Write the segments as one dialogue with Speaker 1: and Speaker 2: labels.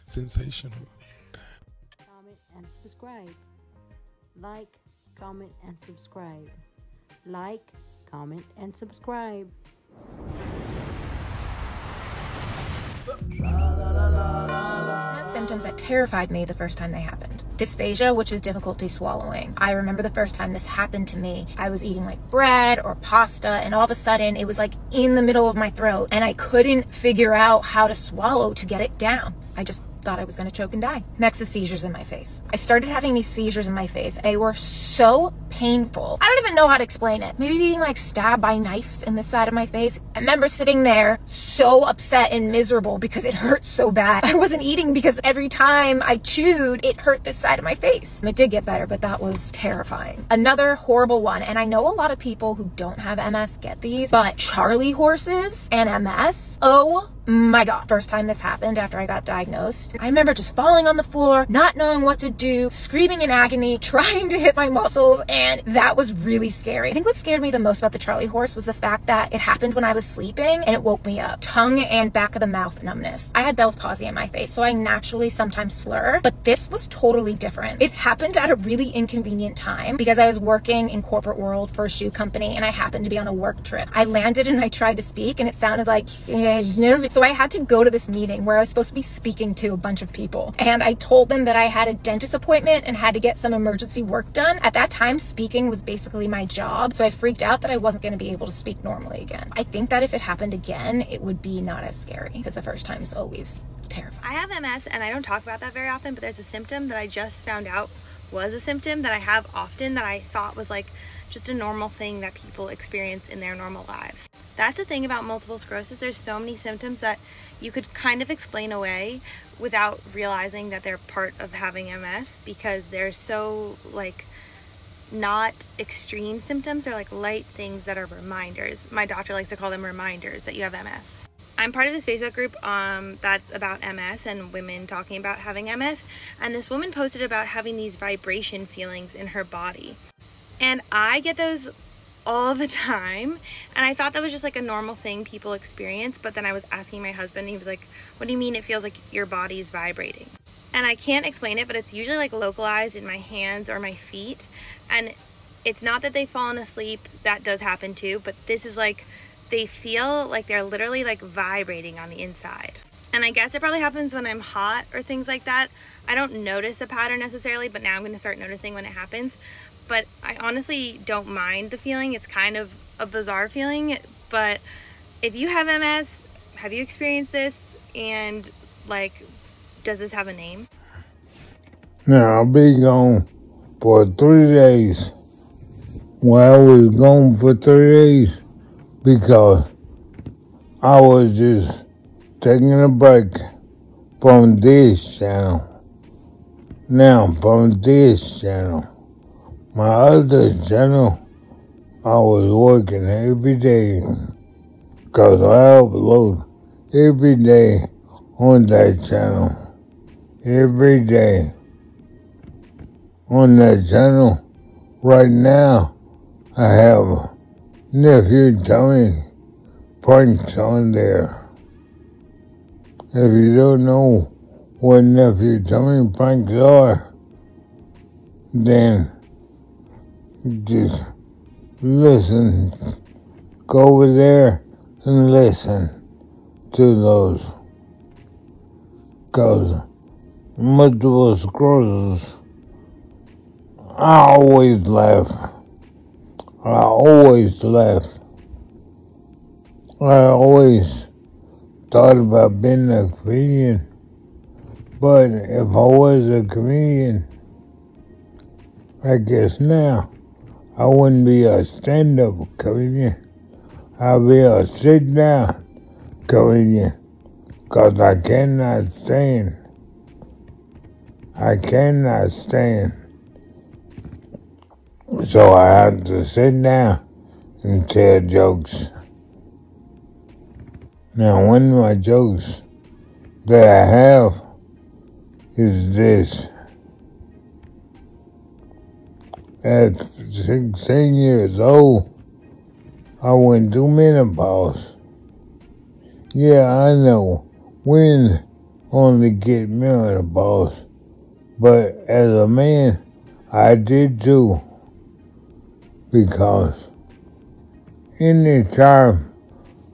Speaker 1: Sensational.
Speaker 2: Comment and subscribe. Like, comment, and subscribe. Like, comment, and subscribe.
Speaker 3: Symptoms that terrified me the first time they happened. Dysphagia, which is difficulty swallowing. I remember the first time this happened to me. I was eating like bread or pasta, and all of a sudden it was like in the middle of my throat, and I couldn't figure out how to swallow to get it down. I just thought I was going to choke and die. Next is seizures in my face. I started having these seizures in my face. They were so painful. I don't even know how to explain it. Maybe being like stabbed by knives in the side of my face. I remember sitting there so upset and miserable because it hurt so bad. I wasn't eating because every time I chewed, it hurt this side of my face. It did get better, but that was terrifying. Another horrible one, and I know a lot of people who don't have MS get these, but Charlie horses and MS, oh my God. First time this happened after I got diagnosed, I remember just falling on the floor, not knowing what to do, screaming in agony, trying to hit my muscles, and that was really scary. I think what scared me the most about the Charlie horse was the fact that it happened when I was sleeping and it woke me up. Tongue and back of the mouth numbness. I had Bell's palsy in my face, so I naturally sometimes slur, but this was totally different. It happened at a really inconvenient time because I was working in corporate world for a shoe company and I happened to be on a work trip. I landed and I tried to speak and it sounded like, so I had to go to this meeting where I was supposed to be speaking to a bunch of people. And I told them that I had a dentist appointment and had to get some emergency work done. At that time, speaking was basically my job. So I freaked out that I wasn't going to be able to speak normally again. I think that if it happened again, it would be not as scary because the first time is always terrifying.
Speaker 4: I have MS and I don't talk about that very often, but there's a symptom that I just found out was a symptom that I have often that I thought was like just a normal thing that people experience in their normal lives. That's the thing about multiple sclerosis. There's so many symptoms that you could kind of explain away without realizing that they're part of having MS because they're so like not extreme symptoms. They're like light things that are reminders. My doctor likes to call them reminders that you have MS. I'm part of this Facebook group that's about MS and women talking about having MS, and this woman posted about having these vibration feelings in her body, and I get those all the time, and I thought that was just like a normal thing people experience. But then I was asking my husband and he was like, what do you mean it feels like your body is vibrating? And I can't explain it, but it's usually like localized in my hands or my feet, and it's not that they've fallen asleep. That does happen too, but this is like they feel like they're literally like vibrating on the inside. And I guess it probably happens when I'm hot or things like that. I don't notice a pattern necessarily, but now I'm going to start noticing when it happens. But I honestly don't mind the feeling. It's kind of a bizarre feeling, but if you have MS, have you experienced this? And like, does this have a name?
Speaker 5: Now, I'll be gone for 3 days. Well, I was gone for 3 days because I was just taking a break from this channel. Now, from this channel. My other channel, I was working every day because I upload every day on that channel. Every day on that channel. Right now, I have Nephew Tommy pranks on there. If you don't know what Nephew Tommy pranks are, then just listen, go over there and listen to those. Because multiple sclerosis, I always laugh. I always thought about being a comedian. But if I was a comedian, I guess now, I wouldn't be a stand-up comedian. I'd be a sit-down comedian. Because I cannot stand. So I have to sit down and tell jokes. Now, one of my jokes that I have is this. At 16 years old, I went through menopause. Yeah, I know. When only get me on the balls. But as a man, I did too. Because any time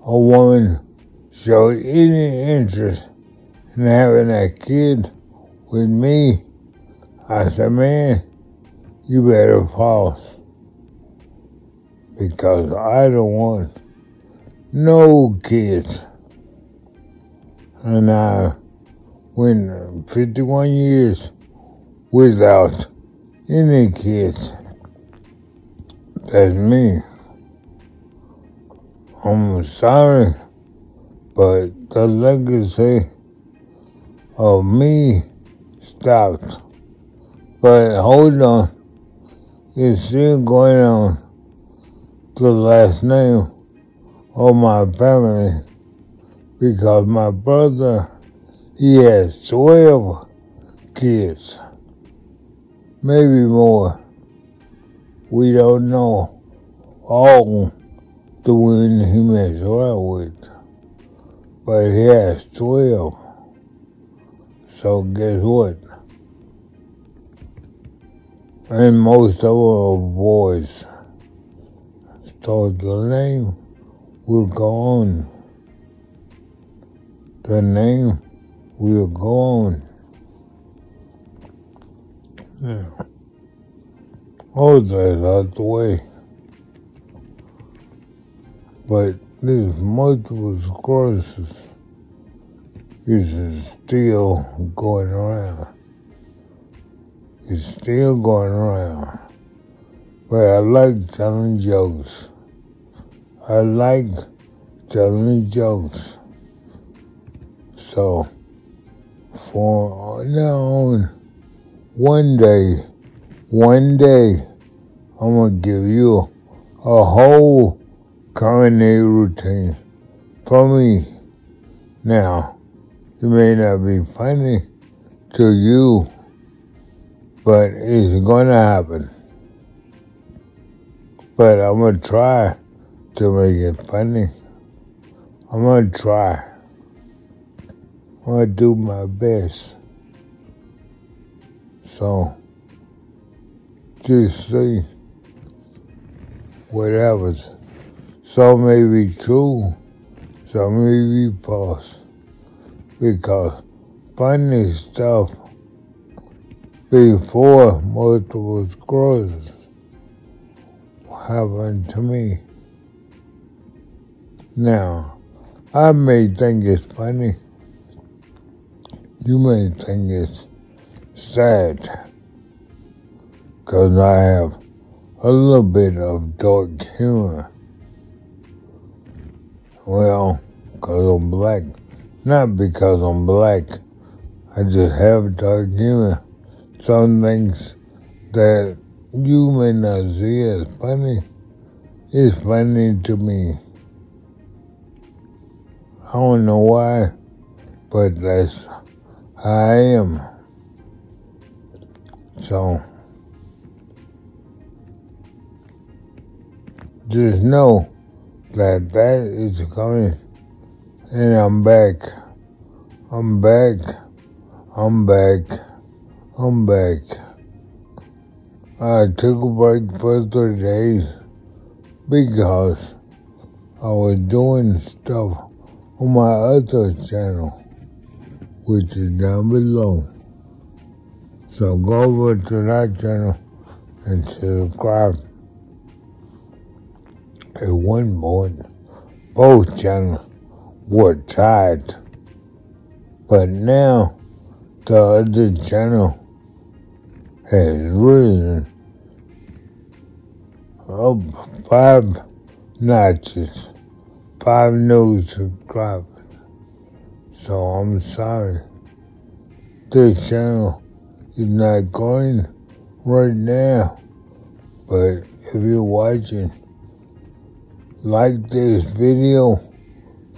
Speaker 5: a woman showed any interest in having a kid with me, I said, man, you better pause. Because I don't want no kids. And I went 51 years without any kids. That's me. I'm sorry, but the legacy of me stopped. But hold on, it's still going on. The last name of my family, because my brother, he has 12 kids, maybe more. We don't know all the women he messed around with, but he has 12. So guess what? And most of them are boys. So the name will go on. The name will go on. Yeah. All that's out the way. But this multiple sclerosis is still going around. It's still going around. But I like telling jokes. I like telling jokes. So, for now on, one day, I'm going to give you a whole culinary routine for me. Now, it may not be funny to you, but it's going to happen. But I'm going to try to make it funny. I'm going to try. I'm going to do my best. So, just see what happens. Some may be true, some may be false. Because funny stuff before multiple sclerosis happened to me. Now, I may think it's funny. You may think it's sad. Because I have a little bit of dark humor. Well, because I'm black. Not because I'm black. I just have dark humor. Some things that you may not see as funny is funny to me. I don't know why, but that's how I am. So, just know that is coming, and I'm back. I'm back. I took a break for 3 days because I was doing stuff on my other channel, which is down below. So go over to that channel and subscribe. At one point, both channels were tied. But now, the other channel has risen up 5 notches, 5 new subscribers. So I'm sorry. This channel is not going right now. But if you're watching, like this video,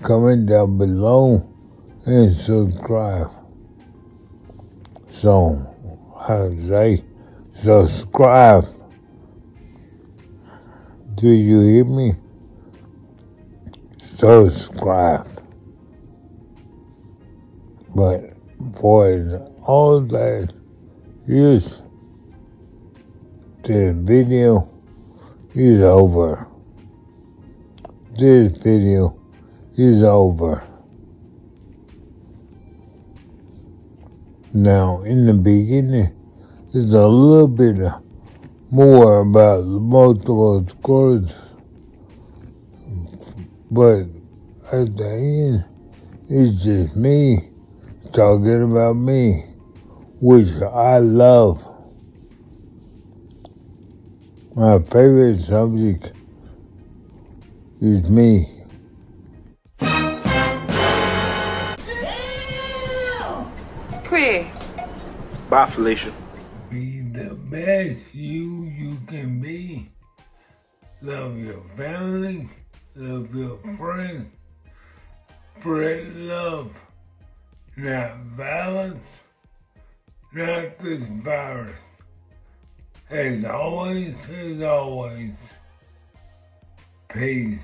Speaker 5: comment down below, and subscribe. So, I say, subscribe. Do you hear me? Subscribe. But for all that use. This video is over. This video is over. Now, in the beginning, it's a little bit more about the multiple sclerosis, but at the end, it's just me talking about me, which I love. My favorite subject is me.
Speaker 1: Queer.
Speaker 6: Bye, Felicia.
Speaker 5: Be the best you can be. Love your family, love your friends. Spread love, not violence, not this virus. As always, peace.